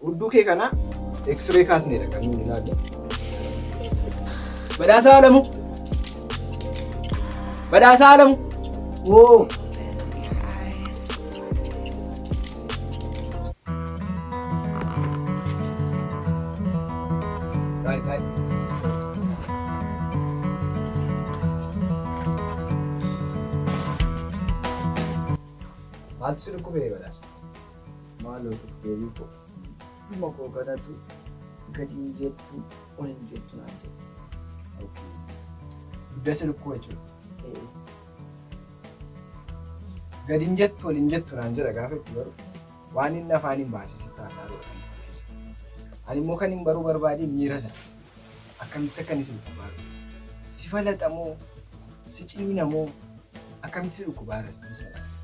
Udduu kee kana X-ray kaasneedha kan nuyi ilaallu. Badhaasaa Alamuu. Oo. Taa'e. Maaltu si dhukkubee badhaasa? Maaloo dhukkubee ko. Dhuma koo kanatu gadi hin jettu ol hin jettu naan jedhu. Dugda si dhukkubee jechuudha. Gadi hin jettu ol hin jettu naan jedha gaafa itti baru waan inni afaan hin baase sitti haasa'aa ani immoo kan hin baruu barbaade miira sana akkamitti akka inni si dhukkubaara si falaxamoo si ciniinamoo akkamitti si dhukkubaara sana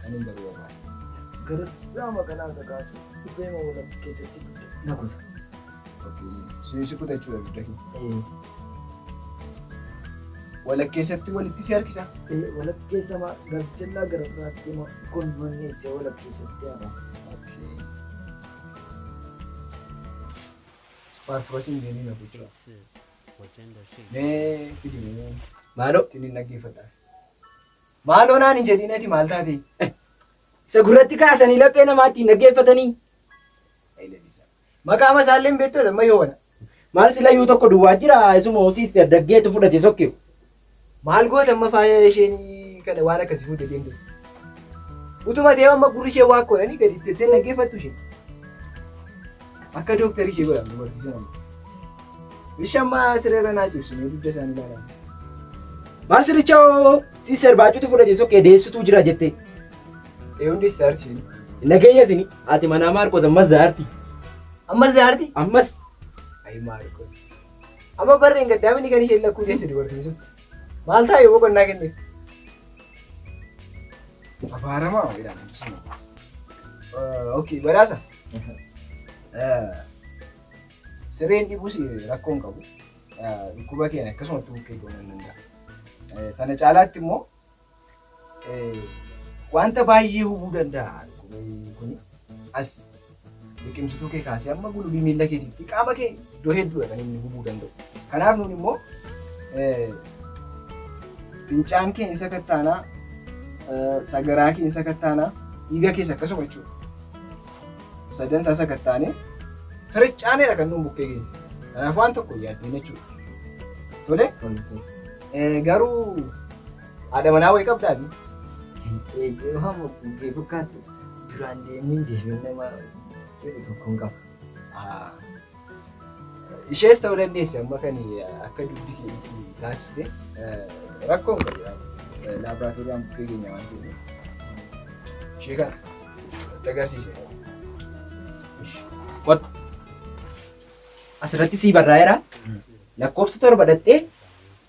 kan hin baruu barbaade. Gara lama kanaa sakaasu dhufee ma walakki keessatti na kuta. Si kuta jechuudha dugda kee. Walakkeessatti walitti si harkisa? Walakkeessa galchallaa gara biraatti kun manneessee walakkeessatti haala. Sparfrosin deemee na kutura. Mee fidimee maaloo ittiin dhaggeeffadha. Maaloo naan hin jedhinati maal taate? Isa gurratti kaasanii laphee namaatti hin dhaggeeffatanii. Maqaa masaallee hin beektu amma yoo wana. Maal silayyuu tokko duwwaa jira isuma hoosiiste dhaggeetu fudhate sokkee. Maal goota amma faaya isheen kana waan akkasii fuudhee deemte. Utuma deema amma gurri ishee waa koolanii gadi itti dhaggeeffattu ishee. Akka dooktarii ishee godhamte barsiisan amma. Ishee amma sireera naa cibsine dugda isaanii ilaalaa. Maal siricha si sarbaacuutu fudhate sokkee deessutu jira jettee. Hundi saartii. Nagayya sini ati mana Maarqos ammas zaarti. Ammas zaarti? Ammas. Ay Maarqos. Amma barreen gaddaamini kan ishee lakkuu deessu dubartiin sun. Maal taa'ee boqonnaa kenne? Abaaramaa jedhama. Okay, badhaasa. Sireen dhibuus rakkoo hin qabu. Dhukkuba keenya akkasumatti bukkee goonuu hin danda'a. Sana caalaatti immoo wanta baay'ee hubuu danda'a. Kuni as liqimsituu kee kaasee amma gulubii miila keetiitti qaama kee iddoo hedduudha kan inni hubuu danda'u. Kanaaf nuti immoo fincaan kee isa kattaanaa, sagaraa kee isa kattaanaa, dhiiga keessa akkasuma jechuudha. Sadan isaa sakattaanee firicaaneedha kan nuun bukkee keenya. Kanaaf waan tokko yaaddeen jechuudha. Tole? Garuu haadha manaa wayii qabdaafi? Yoo bukkee fakkaatu duraan deemnee deebiin nama jedhu tokko hin qaba. Ishees ta'uu dandeessi amma kan akka dugdi kee taasiste rakkoo hin qabu. Laaboraatooriyaan bukkee keenya waan ta'eef ishee kana itti agarsiise. Asirratti sii barraa'eera. Lakkoofsa 7 dhattee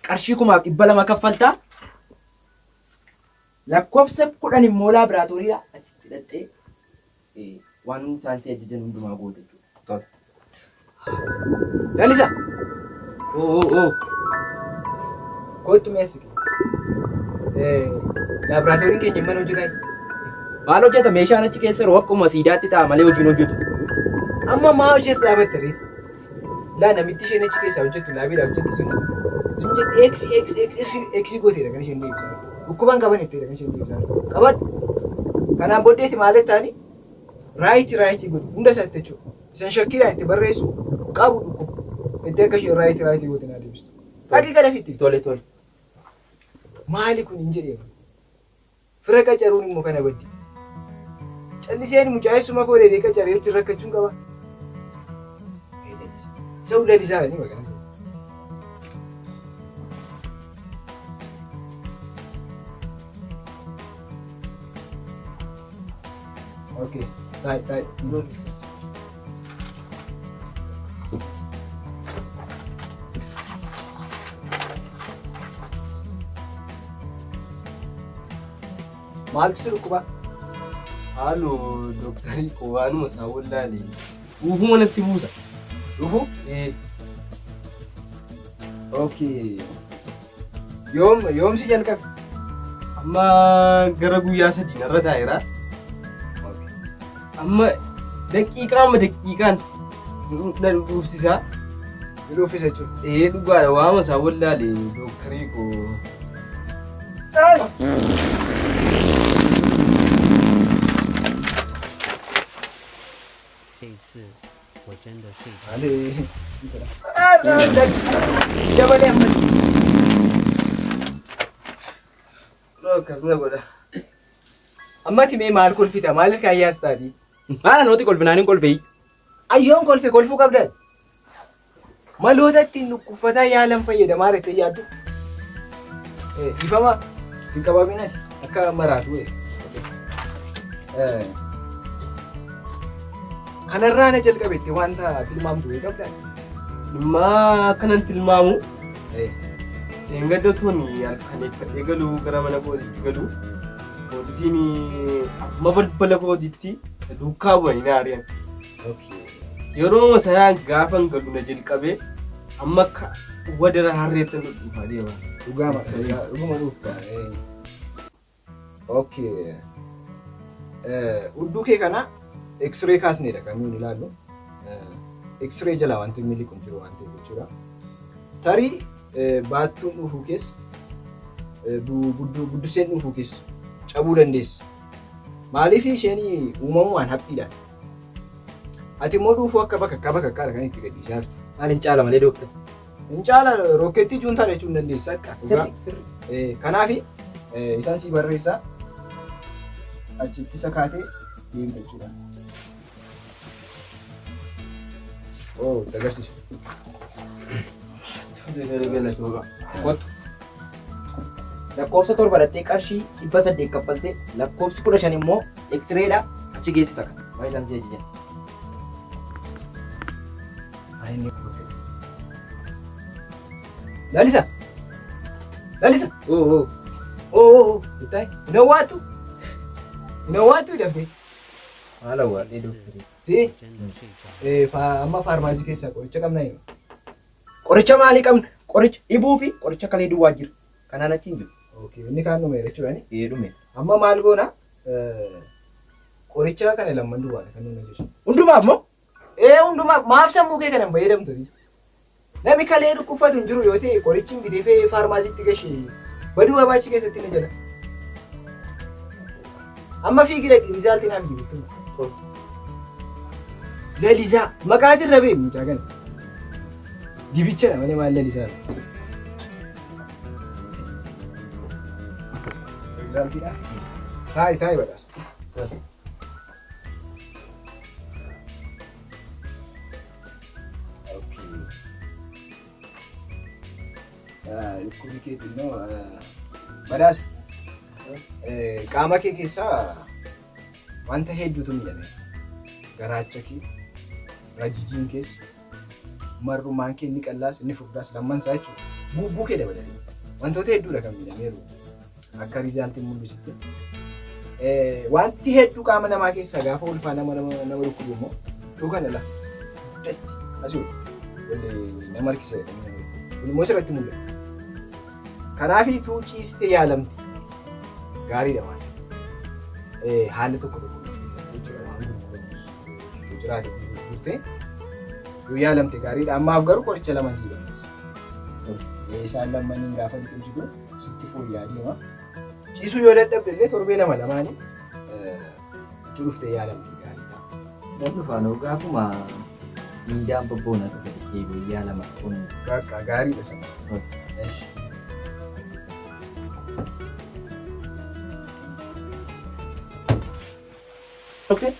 qarshii 200 kaffaltaa. Lakkoofsa 10 immoo laaboraatooriidhaa achitti dhattee waan saayinsii ajajan hundumaa goote jechuudha. Lalisa! Kootu meessi laaboraatooriin keenya mana hojjetaa? Maal hojjeta? Meeshaan achi keessa yeroo akkuma siidaatti ta'a malee hojiin hojjetu. Amma maa ishees dhaabatte reeti? Laa namitti isheen achi keessaa hojjettu laabiidhaa hojjettu sun jetti X gooteedha kan isheen deebisaa. Dhukkubaan qaban itteedha kan isheen deebisaa. Qabadhu. Kanaan booddeeti maal taani? Raayitii godhu hunda isaa itti jechuudha. Isan shakkiidhaan itti barreessu qabu dhukkuba. Itti akka isheen raayitii goote naa deebistu. Dhaqii kana fitti. Tole. Maali kun hin jedheefu? Fira qacaruun immoo kana baddi. Calliseen mucaa'essuma koo dheedhee qacaree wajjin rakkachuun qaba. Isa lalisaa ni maqaan. Okay, bye. Maaltu si dhukkuba? Halloo dooktarii koo waanuma isaa wallaalee. Uufuma natti buusa. Dhufu? Okay. Yoom si jalqabe? Amma gara guyyaa 3 narra taa'eera. Amma daqiiqaan na dhuufsisaa. Dhuufisa jechuudha. Dhugaadha waama isaa wallaalee dooktarii koo. 这一次我真的睡着了。 Akkas na godha. Ammati mee maal kolfita? Maaliif kaayyaas taati? Maala nooti kolfinaan hin kolfii. Ayyoon kolfuu qabda. Maloota ittiin dhukkubsataa yaalan fayyadamaa irratti yaaddu. Ifama hin qabaminati akka maraatu. Kanarraa na jalqabetti wanta tilmaamtu qabda. Dhimma akkanan tilmaamu. Eeggaddootni halkaneeffadhee galuu gara mana kootiitti galuu. Poolisiin amma balbala kootiitti duukaa bu'anii na ari'an. Yeroo sanaan gaafan galu na jalqabee amma akka wadara harreettan dhufaa deema. Dhuguma dhufta. Hudduu kee kana X-ray kaasneedha kan nuyi ilaallu. X-ray jala wanti miliquun jiru waan ta'eef jechuudha. Tarii baattuun dhufuu keessa guddiseen dhufuu keessa cabuu dandeessa. Maaliif isheen uumamumaan haphiidha. Ati immoo dhuufuu akka bakka kan itti gadhiisaa jirtu. Maal hin caala malee dooktar? Hin caala rokkeettii juuntaa jechuun dandeessa akka. Sirri. Kanaaf isaan si barreessaa achitti isa kaatee deemta jechuudha. Agarsiisu. Kottu. Lakkoofsa 7 dhattee qarshii 800 kaffaltee lakkoofsi 15 immoo X-rayidha achi geessita kan. Maal isaan si ajajan? Lalisa. Inawaatu dafee. Maala waadhee dooktarii. Si amma faarmaasii keessaa qoricha qabna hima. Qoricha maalii qabna? Qoricha dhibuu fi qoricha kalee duwwaa jira. Kanaan achi hin jiru. Inni kaan dhume jechuudha. Dhume. Amma maal goona? Qoricha kana lamman duwwaadha kan nuyi jechuudha. Hundumaaf moo? Hundumaaf maaf sammuu kee kanan fayyadamtu. Namni kalee dhukkubfatu hin jiru yoo ta'e qorichi bitee faarmaasiitti gashee baduu babaachi keessatti ni jira. Amma fiigila rizaaltiin haa biyyattuu. Lalisaa maqaatiin rabee mucaa kana. Dibicha malee maal lalisaa? Rizaaltiidha. Taayi badhaasa. Dhukkubi keetiin badhaasa. Qaama kee keessaa wanta hedduutu miidhame. Garaacha kee, rajijiin keessa, marrumaan kee inni qallaas, inni furdaas lamman isaa jechuudha. Bubbuu kee dabalatee wantoota hedduudha kan miidhameeru. Akka rizaaltiin mul'isutti. Wanti hedduu qaama namaa keessaa gaafa ulfaa nama dhukkubu immoo dhugan ala guddatti asii nama harkisa jedhanii kun immoo sirratti mul'ata. Kanaafiituu ciistee yaalamti. Gaariidha waan. Haalli tokko jechuudha waan gurguramus jiraate gurgurtee yoo yaalamte gaariidha. Ammaaf garuu qoricha laman sii barbaachisa. Isaan lamaniin gaafa liqimsitu sitti fooyya'aa deema. Ciisuu yoo dadhabde illee torbee lamaanii itti dhuftee yaalamte gaariidha. Namni faana gaafuma miidhaan bobboona tokko deebi'ee yaalama kun gaariidha sana. Dokter,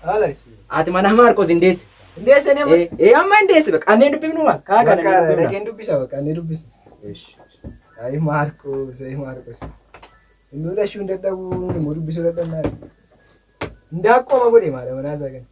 Haala ati mana Maarqos hin deesse. hin deessanii ammas. Amma hin deesse bakka anneen dubbifnu maa? Kaakan Dhageen dubbisa bakka inni dubbisa. Ayi Maarqos. Inni dhashuun dadhabuu immoo dubbisuu dadhabnaa. Ndaaqqooma godhe maadha manaa isaa kana.